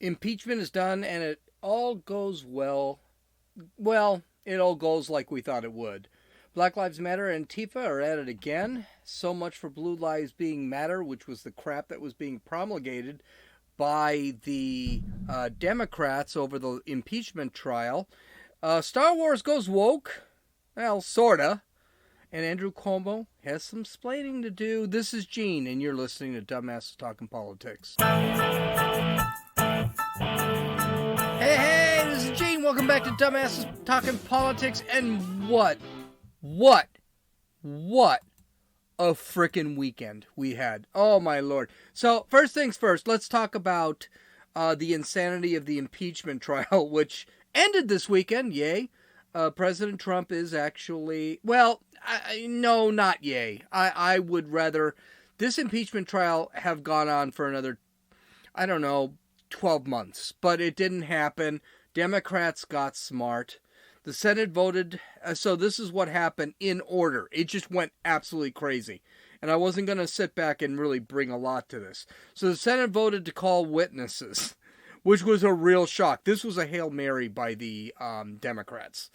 Impeachment is done, and it all goes well. Well, it all goes like we thought it would. Black Lives Matter and Antifa are at it again. So much for Blue Lives being matter, which was the crap that was being promulgated by the Democrats over the impeachment trial. Star Wars goes woke. Well, sorta. And Andrew Cuomo has some splaining to do. This is Gene, and you're listening to Dumbasses Talking Politics. Hey, this is Gene. Welcome back to Dumbasses Talking Politics. And what a frickin' weekend we had. Oh, my Lord. So, first things first, let's talk about the insanity of the impeachment trial, which ended this weekend. Yay. President Trump is actually, well, no, not yay. I would rather this impeachment trial have gone on for another, 12 months. But it didn't happen. Democrats got smart. The Senate voted. So this is what happened in order. It just went absolutely crazy. And I wasn't going to sit back and really bring a lot to this. So the Senate voted to call witnesses, which was a real shock. This was a Hail Mary by the Democrats.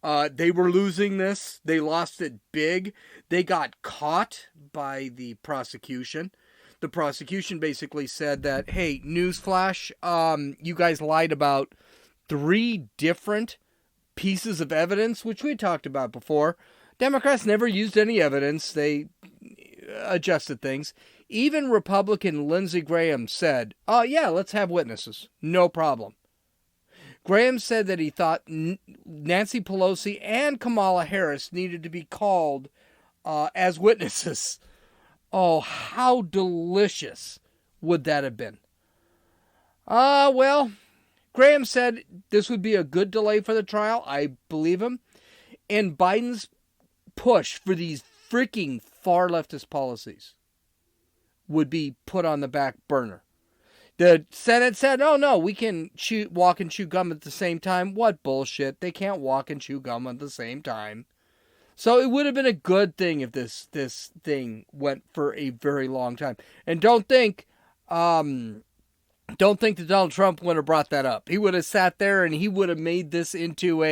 They were losing this. They lost it big. They got caught by the prosecution. The prosecution basically said that, hey, newsflash, you guys lied about 3 different pieces of evidence, which we talked about before. Democrats never used any evidence. They adjusted things. Even Republican Lindsey Graham said, yeah, let's have witnesses. No problem. Graham said that he thought Nancy Pelosi and Kamala Harris needed to be called as witnesses. Oh, how delicious would that have been? Well, Graham said this would be a good delay for the trial. I believe him. And Biden's push for these freaking far leftist policies would be put on the back burner. The Senate said, oh, no, we can walk and chew gum at the same time. What bullshit. They can't walk and chew gum at the same time. So it would have been a good thing if this thing went for a very long time. And don't think that Donald Trump would have brought that up. He would have sat there and he would have made this into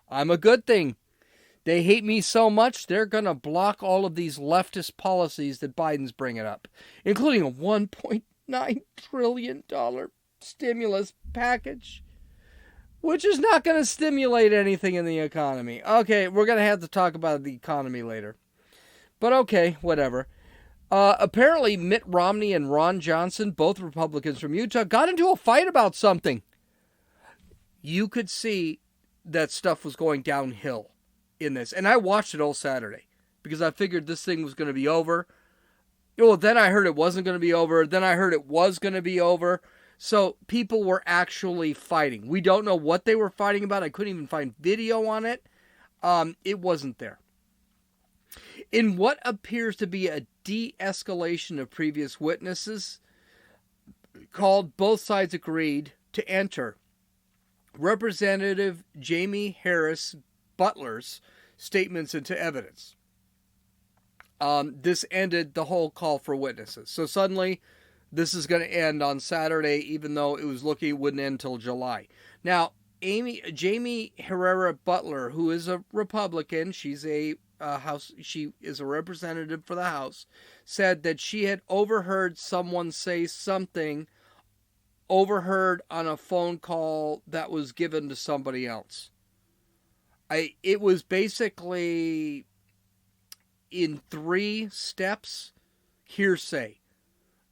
I'm a good thing. They hate me so much, they're going to block all of these leftist policies that Biden's bringing up, including a $1.9 trillion stimulus package, which is not going to stimulate anything in the economy. Okay, we're going to have to talk about the economy later. But okay, whatever. Apparently, Mitt Romney and Ron Johnson, both Republicans from Utah, got into a fight about something. You could see that stuff was going downhill in this. And I watched it all Saturday because I figured this thing was going to be over. Well, then I heard it wasn't going to be over. Then I heard it was going to be over. So people were actually fighting. We don't know what they were fighting about. I couldn't even find video on it. It wasn't there. In what appears to be a de-escalation of previous witnesses called, both sides agreed to enter Representative Jamie Harris Butler's statements into evidence. This ended the whole call for witnesses. So suddenly, this is going to end on Saturday, even though it was looking it wouldn't end until July. Now, Jamie Herrera Butler, who is a Republican, she is a representative for the House, said that she had overheard someone say something on a phone call that was given to somebody else. It was basically in 3 steps hearsay.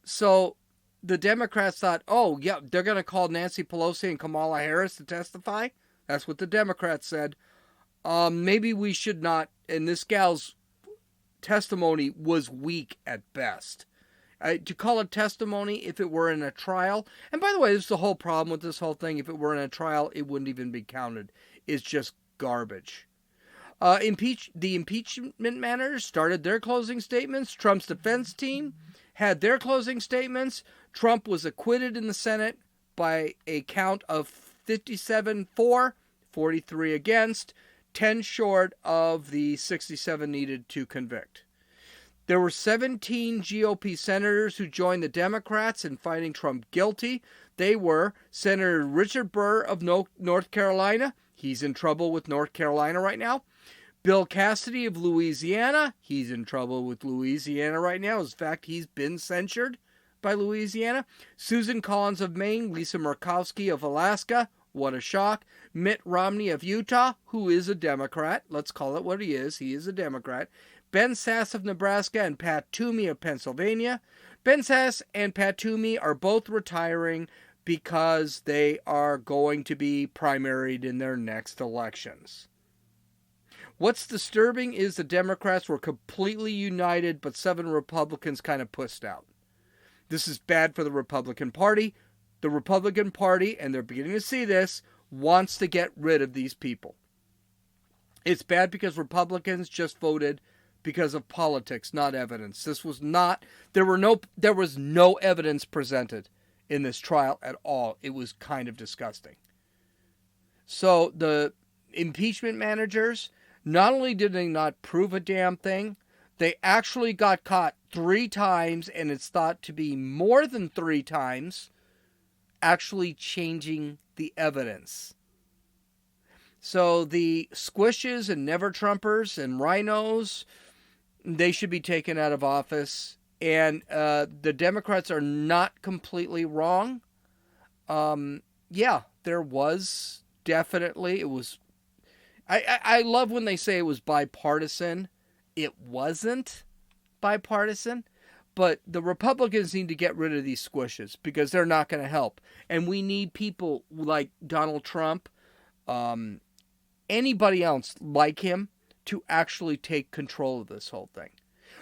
So the Democrats thought, oh, yeah, they're going to call Nancy Pelosi and Kamala Harris to testify. That's what the Democrats said. Maybe we should not. And this gal's testimony was weak at best. To call it testimony if it were in a trial. And by the way, this is the whole problem with this whole thing. If it were in a trial, it wouldn't even be counted. It's just garbage. The impeachment managers started their closing statements. Trump's defense team had their closing statements. Trump was acquitted in the Senate by a count of 57 for, 43 against, 10 short of the 67 needed to convict. There were 17 GOP senators who joined the Democrats in finding Trump guilty. They were Senator Richard Burr of North Carolina. He's in trouble with North Carolina right now. Bill Cassidy of Louisiana. He's in trouble with Louisiana right now. In fact, he's been censured by Louisiana. Susan Collins of Maine. Lisa Murkowski of Alaska. What a shock. Mitt Romney of Utah, who is a Democrat. Let's call it what he is. He is a Democrat. Ben Sasse of Nebraska and Pat Toomey of Pennsylvania. Ben Sasse and Pat Toomey are both retiring because they are going to be primaried in their next elections. What's disturbing is the Democrats were completely united, but 7 Republicans kind of pushed out. This is bad for the Republican Party. The Republican Party, and they're beginning to see this, wants to get rid of these people. It's bad because Republicans just voted because of politics, not evidence. There was no evidence presented in this trial at all. It was kind of disgusting. So the impeachment managers, not only did they not prove a damn thing, they actually got caught 3 times, and it's thought to be more than 3 times, actually changing the evidence. So the squishes and never-Trumpers and rhinos, they should be taken out of office. And the Democrats are not completely wrong. There was definitely, it was, I love when they say it was bipartisan. It wasn't bipartisan. But the Republicans need to get rid of these squishes because they're not going to help. And we need people like Donald Trump, anybody else like him, to actually take control of this whole thing.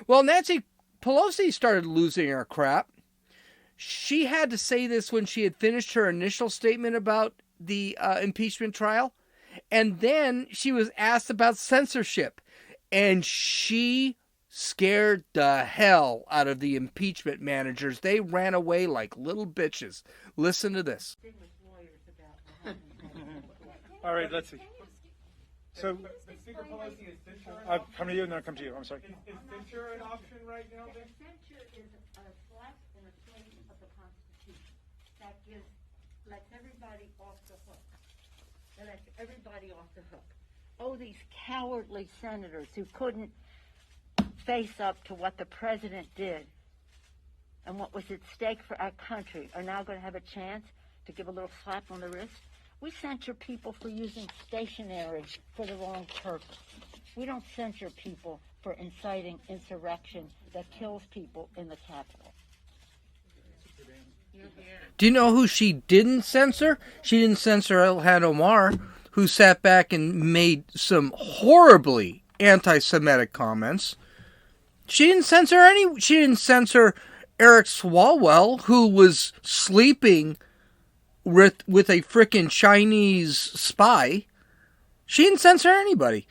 Well, Nancy Pelosi started losing her crap. She had to say this when she had finished her initial statement about the impeachment trial. And then she was asked about censorship. And she scared the hell out of the impeachment managers. They ran away like little bitches. Listen to this. All right, let's see. So, Speaker Pelosi, is censure? I'll come to you and then I'll come to you. I'm sorry. Is censure an option right now? Then? Censure is a slap in the face of the Constitution that lets everybody off the hook. That lets everybody off the hook. Oh, these cowardly senators who couldn't face up to what the president did and what was at stake for our country are now going to have a chance to give a little slap on the wrist. We censure people for using stationery for the wrong purpose. We don't censure people for inciting insurrection that kills people in the Capitol. Do you know who she didn't censor? She didn't censor Ilhan Omar, who sat back and made some horribly anti-Semitic comments. She didn't censor Eric Swalwell, who was sleeping with a frickin' Chinese spy. She didn't censor anybody.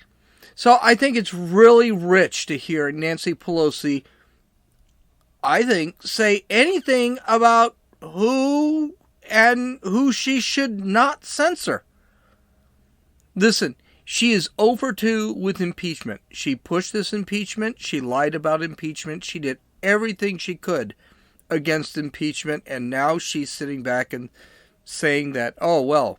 So I think it's really rich to hear Nancy Pelosi, I think, say anything about who she should not censor. Listen, she is over 2 with impeachment. She pushed this impeachment. She lied about impeachment. She did everything she could against impeachment. And now she's sitting back and saying that, oh, well,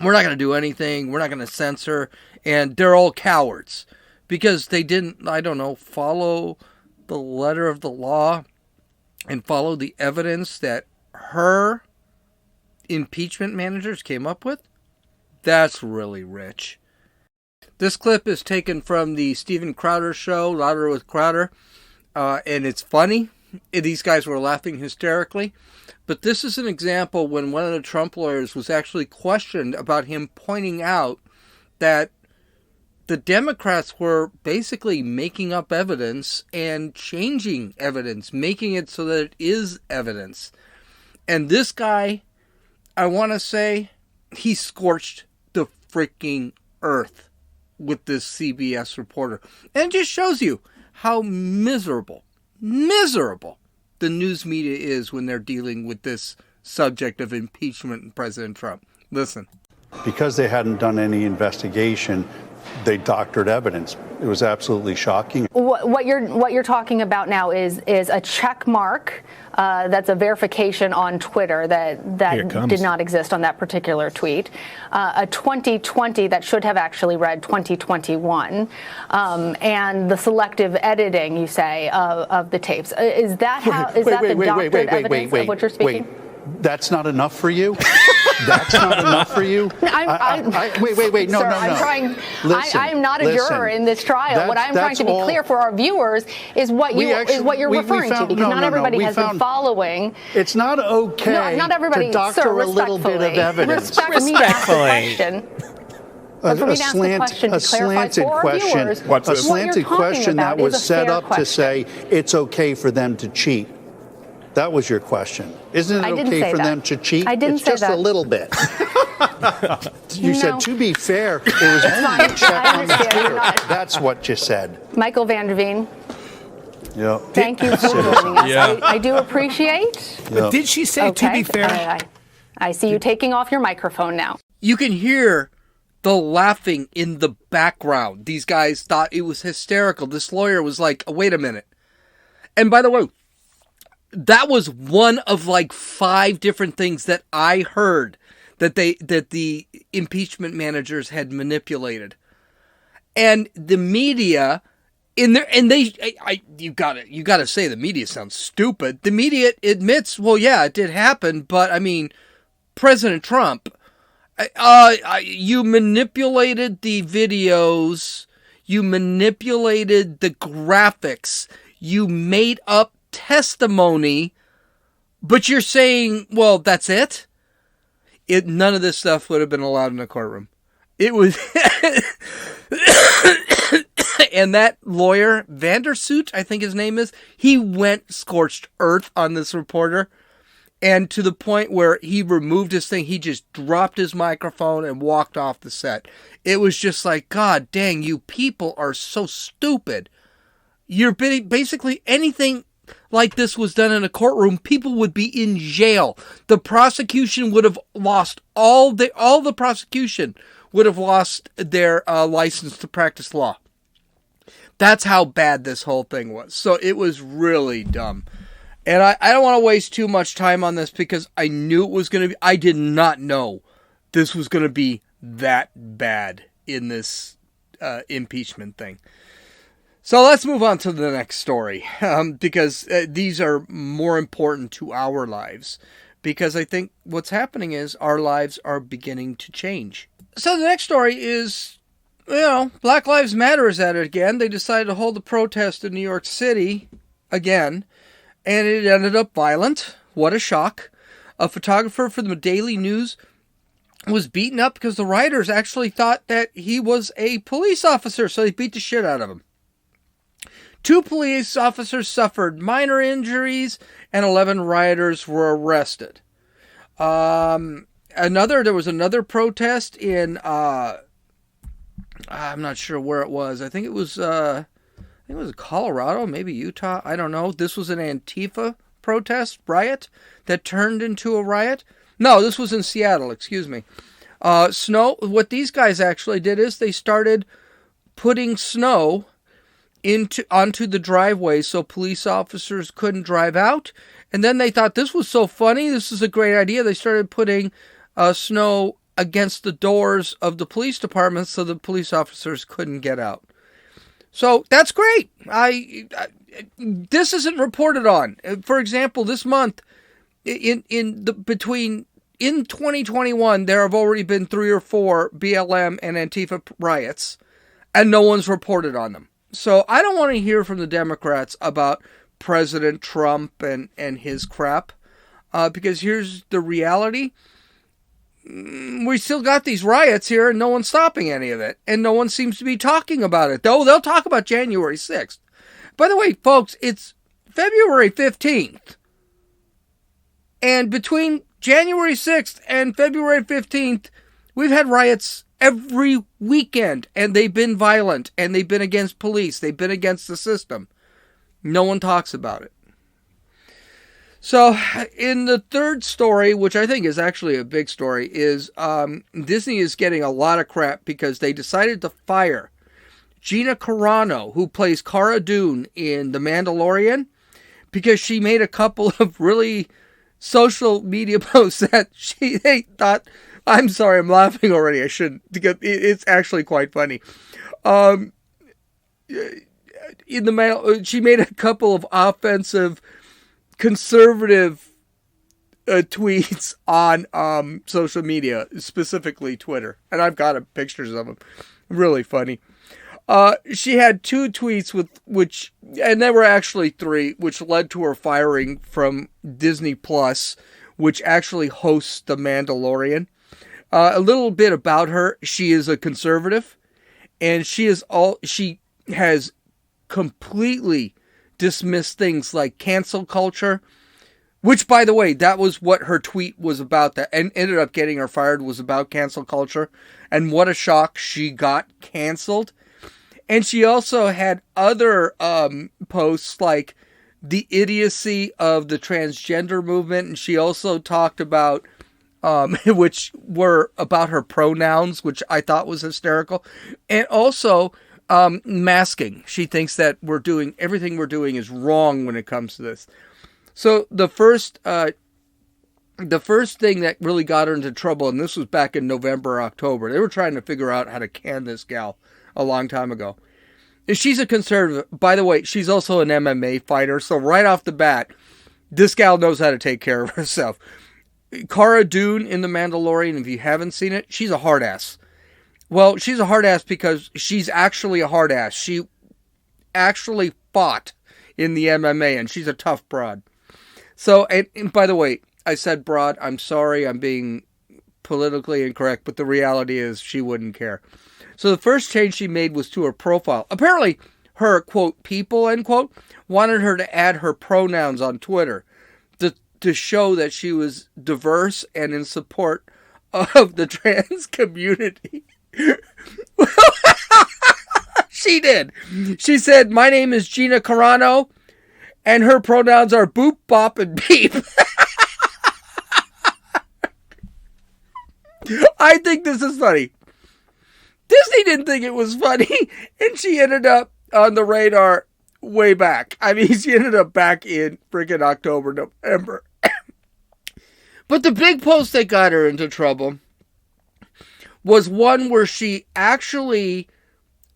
we're not going to do anything. We're not going to censor. And they're all cowards because they didn't, follow the letter of the law and follow the evidence that her impeachment managers came up with. That's really rich. This clip is taken from the Steven Crowder show, Louder with Crowder, and it's funny. These guys were laughing hysterically. But this is an example when one of the Trump lawyers was actually questioned about him pointing out that the Democrats were basically making up evidence and changing evidence, making it so that it is evidence. And this guy, I want to say, he scorched the freaking earth with this CBS reporter. And it just shows you how miserable the news media is when they're dealing with this subject of impeachment and President Trump. Listen. Because they hadn't done any investigation, they doctored evidence. It was absolutely shocking. what you're talking about now is a check mark. That's a verification on Twitter that did not exist on that particular tweet. A 2020 that should have actually read 2021, and the selective editing, you say, of the tapes. Is that the doctored evidence of what you're speaking? That's not enough for you? That's not enough for you? Wait. No, sir, no. I'm trying. I'm not a juror in this trial. What I'm trying to be clear for our viewers is what you're referring to, because not everybody has been following. It's not okay not everybody, to doctor sir, a little bit of evidence. Respectfully. A slanted question that was set up to say it's okay for them to cheat. That was your question. Isn't it okay for them to cheat? I didn't say that. It's just a little bit. You said, to be fair, it was only a check on the Twitter. That's what you said. Michael Van Der Veen. Yeah. Thank you for joining us. Yeah. I do appreciate. But did she say, to be fair? I see you taking off your microphone now. You can hear the laughing in the background. These guys thought it was hysterical. This lawyer was like, wait a minute. And by the way, that was one of like 5 different things that I heard that the impeachment managers had manipulated. And the media in there, and you gotta say the media sounds stupid. The media admits, well, yeah, it did happen, but I mean, President Trump, you manipulated the videos, you manipulated the graphics, you made up testimony, but you're saying, well, that's it? None of this stuff would have been allowed in the courtroom. It was... And that lawyer, Vandersoot, I think his name is, he went scorched earth on this reporter, and to the point where he removed his thing, he just dropped his microphone and walked off the set. It was just like, God dang, you people are so stupid. You're basically anything like this was done in a courtroom, people would be in jail. The prosecution would have lost all the prosecution would have lost their license to practice law. That's how bad this whole thing was. So it was really dumb. And I don't want to waste too much time on this because I knew it was going to be, I did not know this was going to be that bad in this impeachment thing. So let's move on to the next story, because these are more important to our lives, because I think what's happening is our lives are beginning to change. So the next story is, Black Lives Matter is at it again. They decided to hold a protest in New York City again, and it ended up violent. What a shock. A photographer for the Daily News was beaten up because the rioters actually thought that he was a police officer, so they beat the shit out of him. 2 police officers suffered minor injuries, and 11 rioters were arrested. There was another protest in, I'm not sure where it was. I think it was Colorado, maybe Utah. I don't know. This was an Antifa riot that turned into a riot. No, this was in Seattle. Excuse me. Snow. What these guys actually did is they started putting snow onto the driveway so police officers couldn't drive out. And then they thought this was so funny, this is a great idea. They started putting snow against the doors of the police department so the police officers couldn't get out. So that's great. This isn't reported on. For example, this month in 2021 there have already been 3 or 4 BLM and Antifa riots, and no one's reported on them. So I don't want to hear from the Democrats about President Trump and his crap, because here's the reality. We still got these riots here and no one's stopping any of it. And no one seems to be talking about it. Though they'll talk about January 6th. By the way, folks, it's February 15th. And between January 6th and February 15th, we've had riots every weekend, and they've been violent, and they've been against police, they've been against the system. No one talks about it. So, in the third story, which I think is actually a big story, is Disney is getting a lot of crap because they decided to fire Gina Carano, who plays Cara Dune in The Mandalorian, because she made a couple of really social media posts that they thought, I'm sorry, I'm laughing already. I shouldn't. It's actually quite funny. She made a couple of offensive conservative tweets on social media, specifically Twitter, and I've got pictures of them. Really funny. She had 2 tweets and there were actually 3, which led to her firing from Disney Plus, which actually hosts The Mandalorian. A little bit about her: she is a conservative, and she has completely dismissed things like cancel culture, which, by the way, that was what her tweet was about, that and ended up getting her fired, was about cancel culture. And what a shock, she got canceled. And she also had other posts like the idiocy of the transgender movement. And she also talked about, which were about her pronouns, which I thought was hysterical. And also masking. She thinks that everything we're doing is wrong when it comes to this. So the first thing that really got her into trouble, and this was back in November or October, they were trying to figure out how to can this gal a long time ago. She's a conservative. By the way, she's also an MMA fighter, so right off the bat, this gal knows how to take care of herself. Cara Dune in The Mandalorian, if you haven't seen it, she's a hard ass. Well, she's a hard ass because she's actually a hard ass. She actually fought in the MMA, and she's a tough broad. So, and by the way, I said broad. I'm sorry, I'm being politically incorrect, but the reality is she wouldn't care. So the first change she made was to her profile. Apparently, her, quote, people, end quote, wanted her to add her pronouns on Twitter to show that she was diverse and in support of the trans community. She did. She said, "My name is Gina Carano, and her pronouns are boop, bop, and beep." I think this is funny. Disney didn't think it was funny, and she ended up on the radar way back. I mean, she ended up back in freaking October, November. But the big post that got her into trouble was one where she actually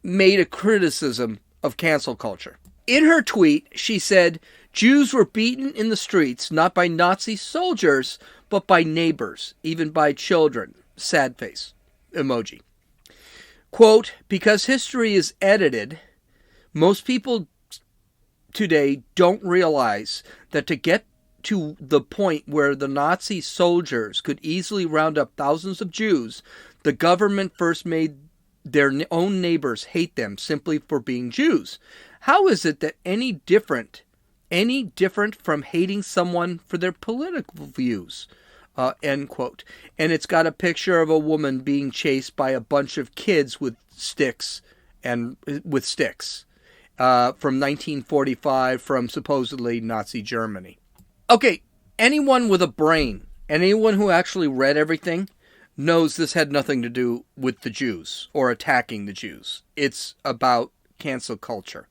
made a criticism of cancel culture. In her tweet, she said, "Jews were beaten in the streets, not by Nazi soldiers, but by neighbors, even by children." Sad face emoji. Quote, "Because history is edited, most people today don't realize that to get to the point where the Nazi soldiers could easily round up thousands of Jews, the government first made their own neighbors hate them simply for being Jews. How is it that any different from hating someone for their political views?" End quote. And it's got a picture of a woman being chased by a bunch of kids with sticks from 1945 from supposedly Nazi Germany. Okay, anyone with a brain, anyone who actually read everything, knows this had nothing to do with the Jews or attacking the Jews. It's about cancel culture.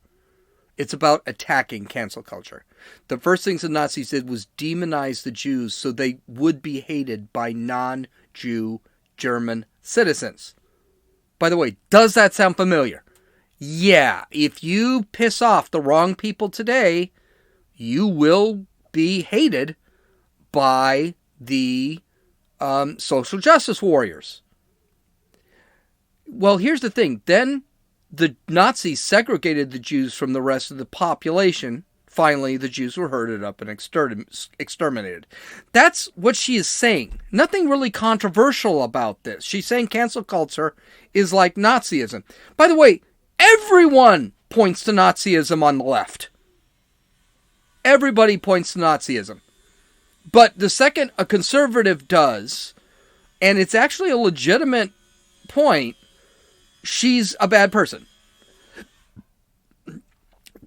It's about attacking cancel culture. The first things the Nazis did was demonize the Jews so they would be hated by non-Jew German citizens. By the way, does that sound familiar? Yeah, if you piss off the wrong people today, you will be hated by the social justice warriors. Well, here's the thing. Then the Nazis segregated the Jews from the rest of the population. Finally, the Jews were herded up and exterminated. That's what she is saying. Nothing really controversial about this. She's saying cancel culture is like Nazism. By the way, everyone points to Nazism on the left. Everybody points to Nazism. But the second a conservative does, and it's actually a legitimate point, she's a bad person.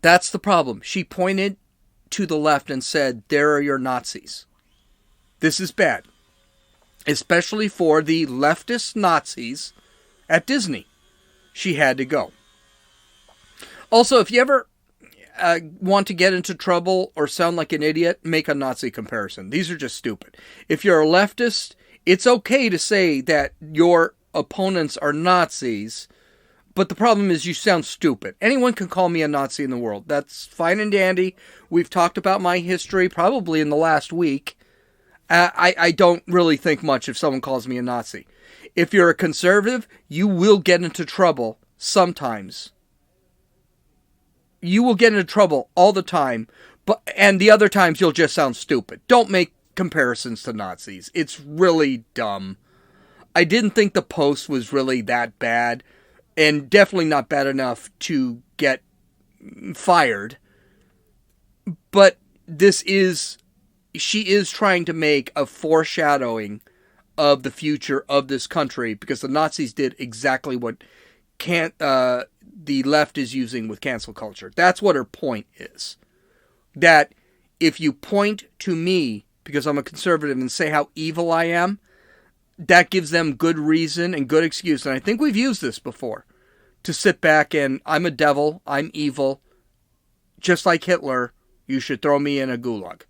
That's the problem. She pointed to the left and said, "There are your Nazis." This is bad. Especially for the leftist Nazis at Disney. She had to go. Also, if you ever want to get into trouble or sound like an idiot, make a Nazi comparison. These are just stupid. If you're a leftist, it's okay to say that your opponents are Nazis, but the problem is you sound stupid. Anyone can call me a Nazi in the world. That's fine and dandy. We've talked about my history probably in the last week. I don't really think much if someone calls me a Nazi. If you're a conservative, you will get into trouble sometimes. You will get into trouble all the time, and the other times you'll just sound stupid. Don't make comparisons to Nazis. It's really dumb. I didn't think the post was really that bad, and definitely not bad enough to get fired. But she is trying to make a foreshadowing of the future of this country, because the Nazis did exactly what the left is using with cancel culture. That's what her point is. That if you point to me, because I'm a conservative, and say how evil I am, that gives them good reason and good excuse. And I think we've used this before. To sit back and, I'm a devil, I'm evil, just like Hitler, you should throw me in a gulag.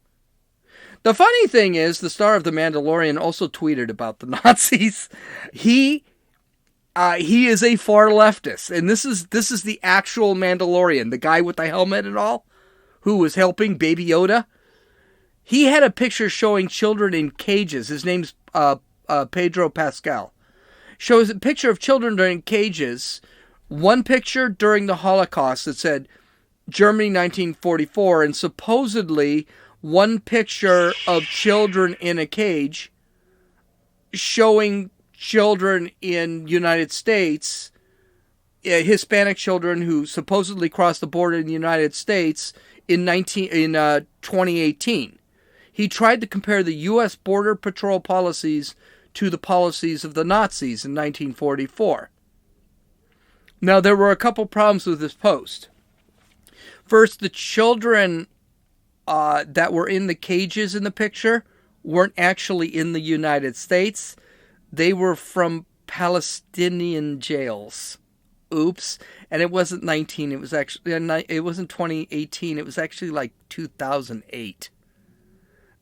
The funny thing is, the star of The Mandalorian also tweeted about the Nazis. He is a far leftist, and this is the actual Mandalorian, the guy with the helmet and all, who was helping Baby Yoda. He had a picture showing children in cages. His name's Pedro Pascal. Shows a picture of children in cages. One picture during the Holocaust that said Germany 1944, and supposedly one picture of children in a cage showing children in United States, Hispanic children who supposedly crossed the border in the United States in 2018. He tried to compare the U.S. Border Patrol policies to the policies of the Nazis in 1944. Now, there were a couple problems with this post. First, the children that were in the cages in the picture weren't actually in the United States. They were from Palestinian jails. Oops. And it wasn't 19. It was actually, it wasn't 2018. It was actually like 2008.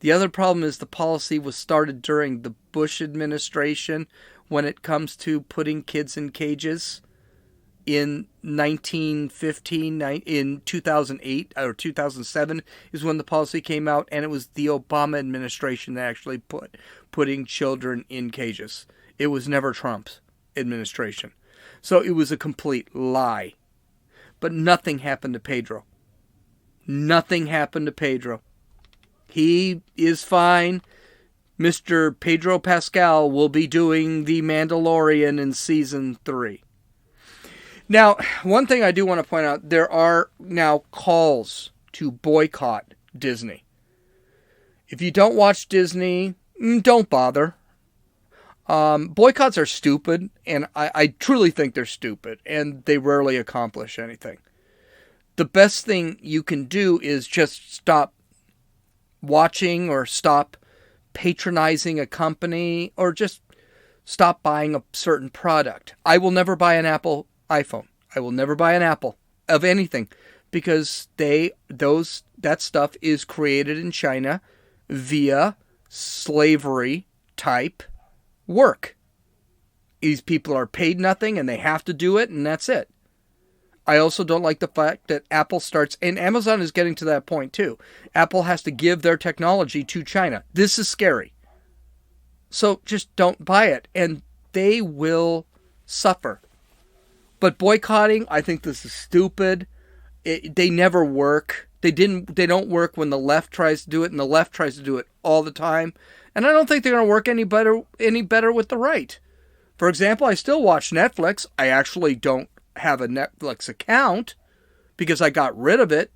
The other problem is the policy was started during the Bush administration when it comes to putting kids in cages. In 1915, in 2008 or 2007 is when the policy came out, and it was the Obama administration that actually putting children in cages. It was never Trump's administration. So it was a complete lie. But nothing happened to Pedro. Nothing happened to Pedro. He is fine. Mr. Pedro Pascal will be doing The Mandalorian in season 3. Now, one thing I do want to point out, there are now calls to boycott Disney. If you don't watch Disney, don't bother. Boycotts are stupid, and I truly think they're stupid, and they rarely accomplish anything. The best thing you can do is just stop watching or stop patronizing a company or just stop buying a certain product. I will never buy an Apple iPhone. I will never buy an Apple of anything because that stuff is created in China via slavery type work. These people are paid nothing and they have to do it, and that's it. I also don't like the fact that Apple starts, and Amazon is getting to that point too. Apple has to give their technology to China. This is scary. So just don't buy it, and they will suffer. But boycotting, I think this is stupid. They never work. They don't work when the left tries to do it, and the left tries to do it all the time. And I don't think they're going to work any better with the right. For example, I still watch Netflix. I actually don't have a Netflix account because I got rid of it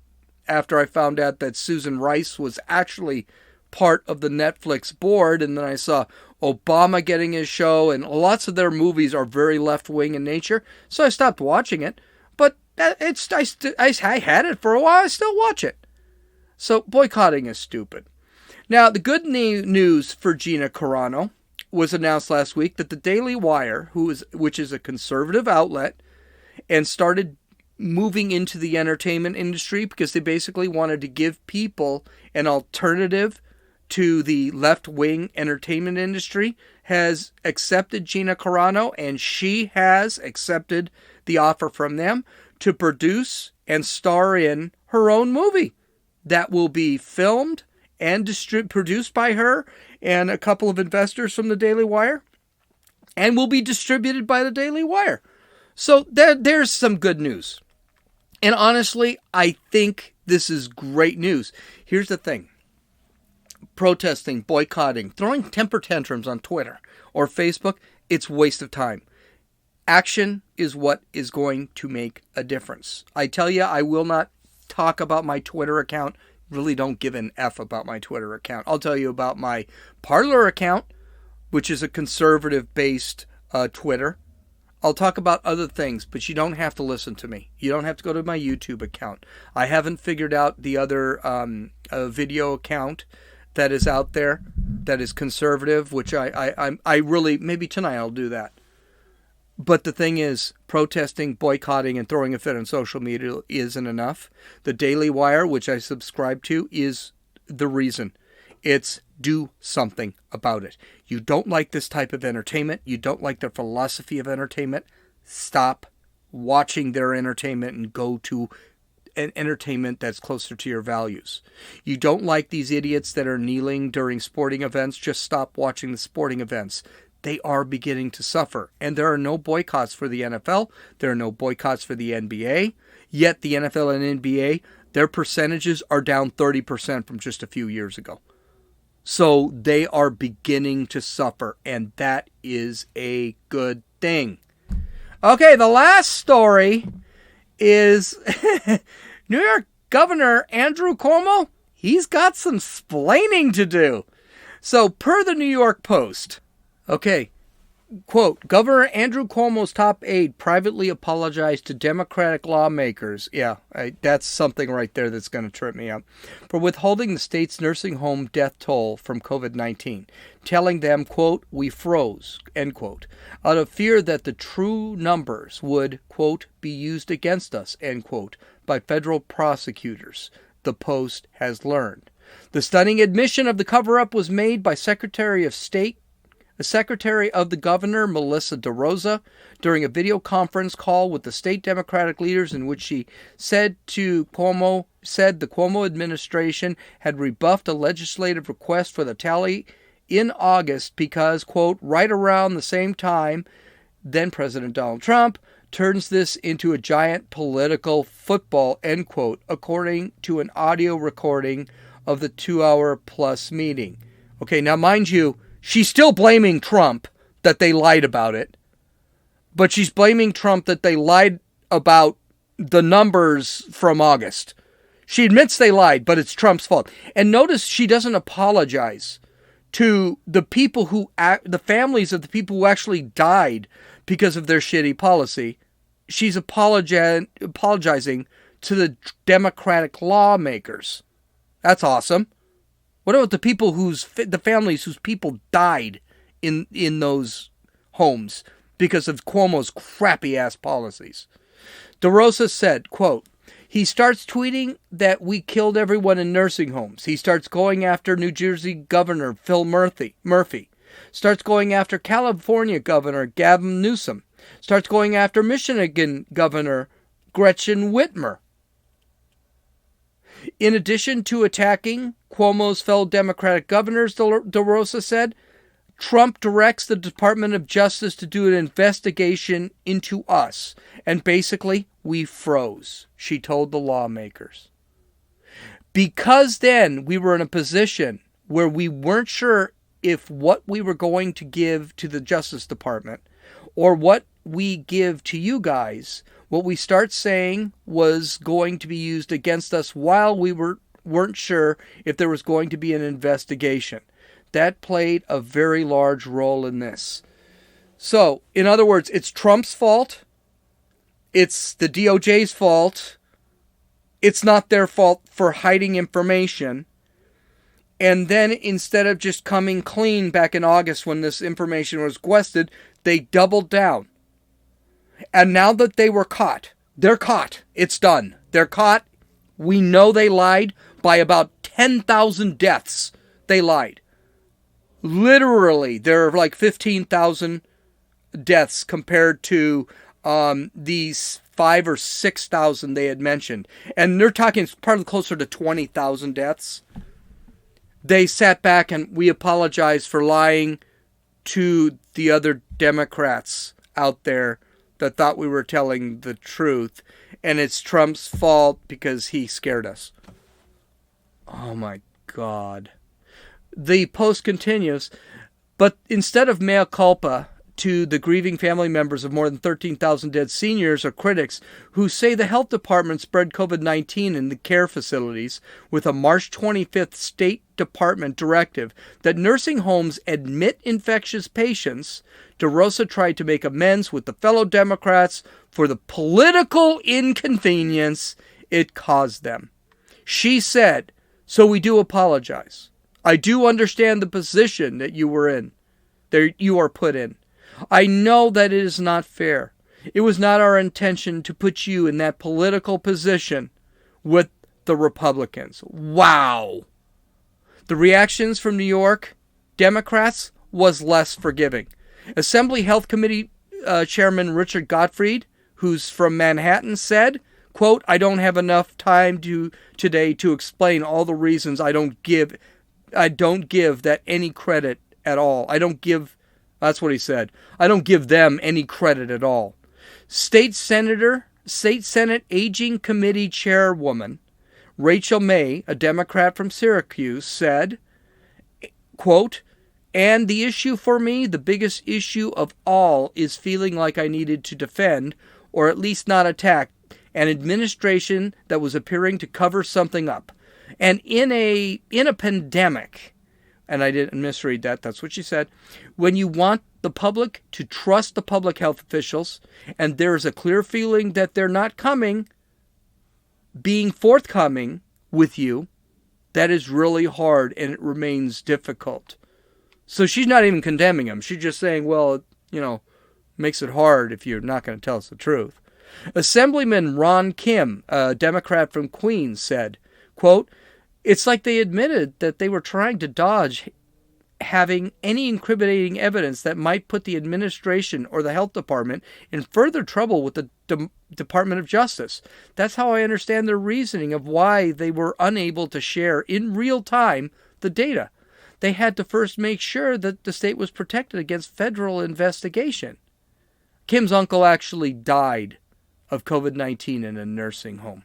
after I found out that Susan Rice was actually part of the Netflix board, and then I saw Obama getting his show, and lots of their movies are very left-wing in nature, so I stopped watching it. But I had it for a while. I still watch it. So boycotting is stupid. Now, the good news for Gina Carano was announced last week that the Daily Wire, which is a conservative outlet, and started moving into the entertainment industry because they basically wanted to give people an alternative to the left-wing entertainment industry, has accepted Gina Carano, and she has accepted the offer from them to produce and star in her own movie that will be filmed and produced by her and a couple of investors from the Daily Wire, and will be distributed by the Daily Wire. So there's some good news. And honestly, I think this is great news. Here's the thing. Protesting, boycotting, throwing temper tantrums on Twitter or Facebook, it's a waste of time. Action is what is going to make a difference. I tell you, I will not talk about my Twitter account. Really don't give an F about my Twitter account. I'll tell you about my Parler account, which is a conservative-based Twitter. I'll talk about other things, but you don't have to listen to me. You don't have to go to my YouTube account. I haven't figured out the other video account that is out there that is conservative, which I really, maybe tonight I'll do that. But the thing is, protesting, boycotting, and throwing a fit on social media isn't enough. The Daily Wire, which I subscribe to, is the reason. It's do something about it. You don't like this type of entertainment. You don't like their philosophy of entertainment. Stop watching their entertainment and go to an entertainment that's closer to your values. You don't like these idiots that are kneeling during sporting events. Just stop watching the sporting events. They are beginning to suffer. And there are no boycotts for the NFL. There are no boycotts for the NBA. Yet the NFL and NBA, their percentages are down 30% from just a few years ago. So they are beginning to suffer, and that is a good thing. Okay, the last story is New York Governor Andrew Cuomo. He's got some splaining to do. So per the New York Post, okay, quote, Governor Andrew Cuomo's top aide privately apologized to Democratic lawmakers. Yeah, that's something right there that's going to trip me up. For withholding the state's nursing home death toll from COVID-19, telling them, quote, we froze, end quote, out of fear that the true numbers would, quote, be used against us, end quote, by federal prosecutors, the Post has learned. The stunning admission of the cover-up was made by Secretary of State, the Secretary of the Governor, Melissa DeRosa, during a video conference call with the state Democratic leaders in which she said the Cuomo administration had rebuffed a legislative request for the tally in August because, quote, right around the same time, then President Donald Trump turns this into a giant political football, end quote, according to an audio recording of the 2-hour-plus meeting. Okay, now mind you, she's still blaming Trump that they lied about it, but she's blaming Trump that they lied about the numbers from August. She admits they lied, but it's Trump's fault. And notice she doesn't apologize to the people the families of the people who actually died because of their shitty policy. She's apologizing to the Democratic lawmakers. That's awesome. What about the people the families whose people died in those homes because of Cuomo's crappy ass policies? DeRosa said, quote, he starts tweeting that we killed everyone in nursing homes. He starts going after New Jersey Governor Phil Murphy. Starts going after California Governor Gavin Newsom. Starts going after Michigan Governor Gretchen Whitmer. In addition to attacking Cuomo's fellow Democratic governors, DeRosa said, Trump directs the Department of Justice to do an investigation into us. And basically, we froze, she told the lawmakers. Because then we were in a position where we weren't sure if what we were going to give to the Justice Department or what we give to you guys, what we start saying was going to be used against us while we weren't sure if there was going to be an investigation. That played a very large role in this. So, in other words, it's Trump's fault. It's the DOJ's fault. It's not their fault for hiding information. And then instead of just coming clean back in August when this information was requested, they doubled down. And now that they were caught, They're caught. It's done. They're caught. We know they lied by about 10,000 deaths. They lied. Literally, there are like 15,000 deaths compared to these 5,000 or 6,000 they had mentioned. And they're talking probably closer to 20,000 deaths. They sat back and we apologize for lying to the other Democrats out there that thought we were telling the truth. And it's Trump's fault because he scared us. Oh my God. The Post continues, but instead of mea culpa to the grieving family members of more than 13,000 dead seniors or critics who say the health department spread COVID-19 in the care facilities with a March 25th State Department directive that nursing homes admit infectious patients, DeRosa tried to make amends with the fellow Democrats for the political inconvenience it caused them. She said, "So we do apologize. I do understand the position that you were in, that you are put in. I know that it is not fair. It was not our intention to put you in that political position with the Republicans." Wow. The reactions from New York Democrats was less forgiving. Assembly Health Committee Chairman Richard Gottfried, who's from Manhattan, said, quote, "I don't have enough time today to explain all the reasons I don't give that any credit at all. That's what he said. I don't give them any credit at all." State Senate Aging Committee Chairwoman Rachel May, a Democrat from Syracuse, said, quote, "And the issue for me, the biggest issue of all, is feeling like I needed to defend, or at least not attack, an administration that was appearing to cover something up. And in a pandemic," and I didn't misread that, that's what she said, "when you want the public to trust the public health officials, and there's a clear feeling that they're not being forthcoming with you, that is really hard and it remains difficult." So she's not even condemning him. She's just saying, well, makes it hard if you're not going to tell us the truth. Assemblyman Ron Kim, a Democrat from Queens, said, quote, "It's like they admitted that they were trying to dodge having any incriminating evidence that might put the administration or the health department in further trouble with the Department of Justice. That's how I understand their reasoning of why they were unable to share in real time the data. They had to first make sure that the state was protected against federal investigation." Kim's uncle actually died of COVID-19 in a nursing home.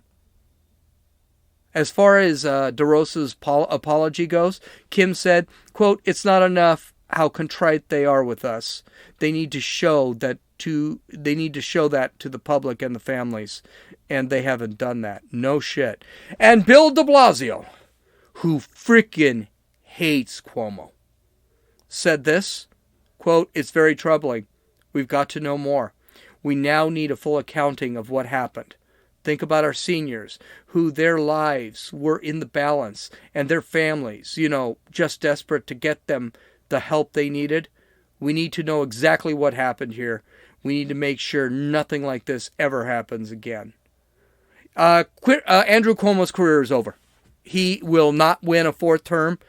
As far as DeRosa's apology goes, Kim said, quote, "It's not enough how contrite they are with us. They need to show that to the public and the families, and they haven't done that. No shit." And Bill de Blasio, who freaking hates Cuomo, said this, quote, "It's very troubling. We've got to know more. We now need a full accounting of what happened. Think about our seniors, who their lives were in the balance, and their families, just desperate to get them the help they needed. We need to know exactly what happened here. We need to make sure nothing like this ever happens again." Andrew Cuomo's career is over. He will not win a fourth term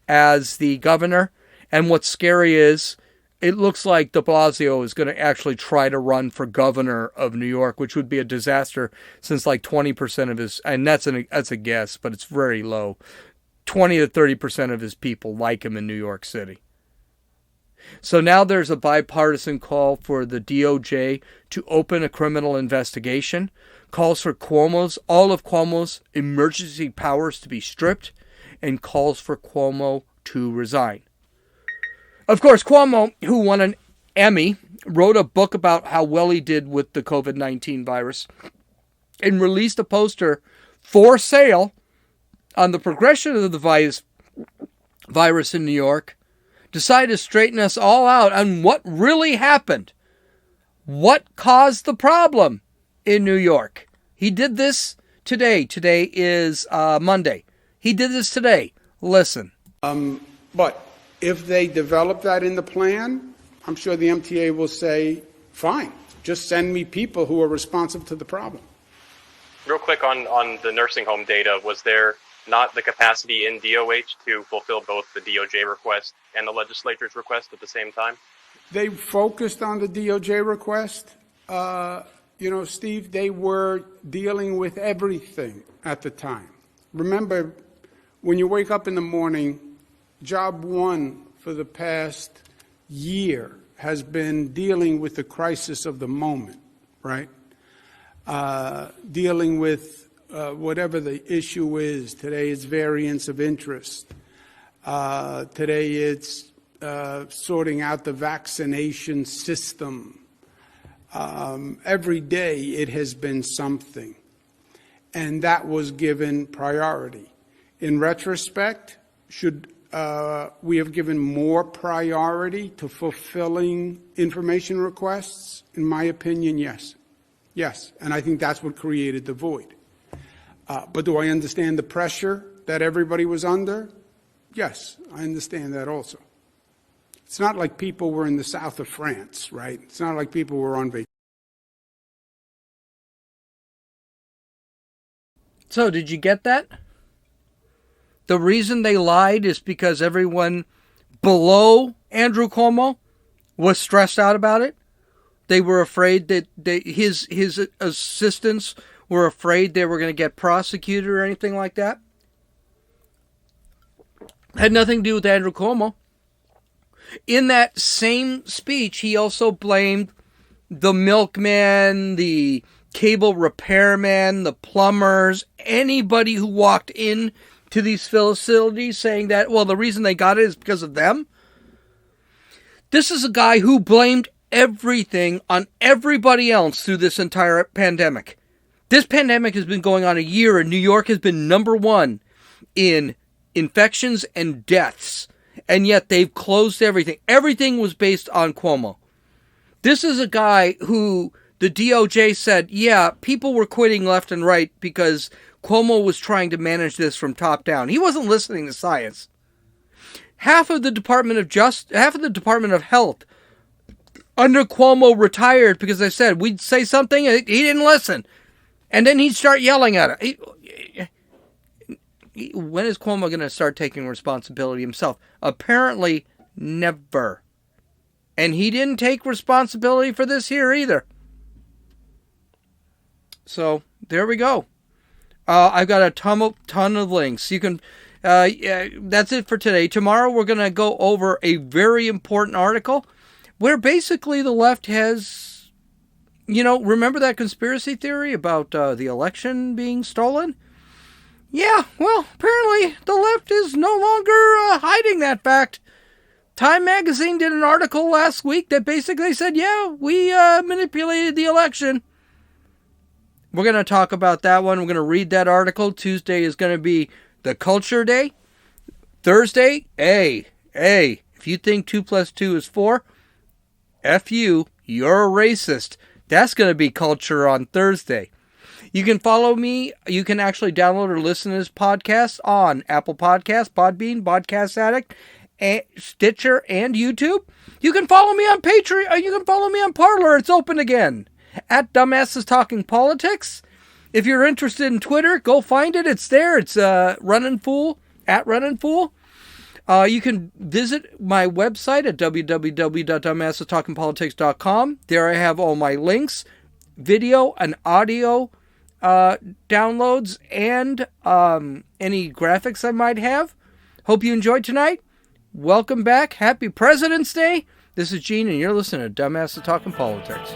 as the governor. And what's scary is it looks like de Blasio is going to actually try to run for governor of New York, which would be a disaster since like 20% of his, and that's a guess, but it's very low, 20 to 30% of his people like him in New York City. So now there's a bipartisan call for the DOJ to open a criminal investigation, calls for all of Cuomo's emergency powers to be stripped, and calls for Cuomo to resign. Of course, Cuomo, who won an Emmy, wrote a book about how well he did with the COVID-19 virus and released a poster for sale on the progression of the virus in New York, decided to straighten us all out on what really happened. What caused the problem in New York? He did this today. Today is Monday. He did this today. Listen. But if they develop that in the plan, I'm sure the MTA will say, fine, just send me people who are responsive to the problem. real quick on the nursing home data, was there not the capacity in DOH to fulfill both the DOJ request and the legislature's request at the same time? They focused on the DOJ request. Steve, they were dealing with everything at the time. Remember, when you wake up in the morning, job one for the past year has been dealing with the crisis of the moment, right? Dealing with whatever the issue is. Today it's variance of interest. Today it's sorting out the vaccination system. Every day it has been something. And that was given priority. In retrospect, should we have given more priority to fulfilling information requests? In my opinion, yes. Yes, and I think that's what created the void. But do I understand the pressure that everybody was under? Yes, I understand that also. It's not like people were in the south of France, right? It's not like people were on vacation. So, did you get that? The reason they lied is because everyone below Andrew Cuomo was stressed out about it. They were afraid that his assistants were afraid they were going to get prosecuted or anything like that. Had nothing to do with Andrew Cuomo. In that same speech, he also blamed the milkman, the cable repairman, the plumbers, anybody who walked in to these facilities, saying that, well, the reason they got it is because of them. This is a guy who blamed everything on everybody else through this entire pandemic. This pandemic has been going on a year, and New York has been number one in infections and deaths, and yet they've closed everything. Everything was based on Cuomo. This is a guy who the DOJ said, yeah, people were quitting left and right because Cuomo was trying to manage this from top down. He wasn't listening to science. Half of the Department of Health under Cuomo retired because they said we'd say something, he didn't listen. And then he'd start yelling at it. When is Cuomo going to start taking responsibility himself? Apparently, never. And he didn't take responsibility for this here either. So, there we go. I've got a ton of links. You can. That's it for today. Tomorrow we're going to go over a very important article where basically the left has, remember that conspiracy theory about the election being stolen? Yeah, well, apparently the left is no longer hiding that fact. Time magazine did an article last week that basically said, yeah, we manipulated the election. We're going to talk about that one. We're going to read that article. Tuesday is going to be the culture day. Thursday, if you think 2 + 2 is 4, F you, you're a racist. That's going to be culture on Thursday. You can follow me. You can actually download or listen to this podcast on Apple Podcasts, Podbean, Podcast Addict, Stitcher, and YouTube. You can follow me on Patreon. You can follow me on Parler. It's open again. At Dumbasses Talking Politics. If you're interested in Twitter, go find it. It's there. It's Runnin' Fool, at Runnin' Fool. You can visit my website at www.dumbassestalkingpolitics.com. There I have all my links, video and audio downloads, and any graphics I might have. Hope you enjoyed tonight. Welcome back. Happy President's Day. This is Gene, and you're listening to Dumbasses Talking Politics.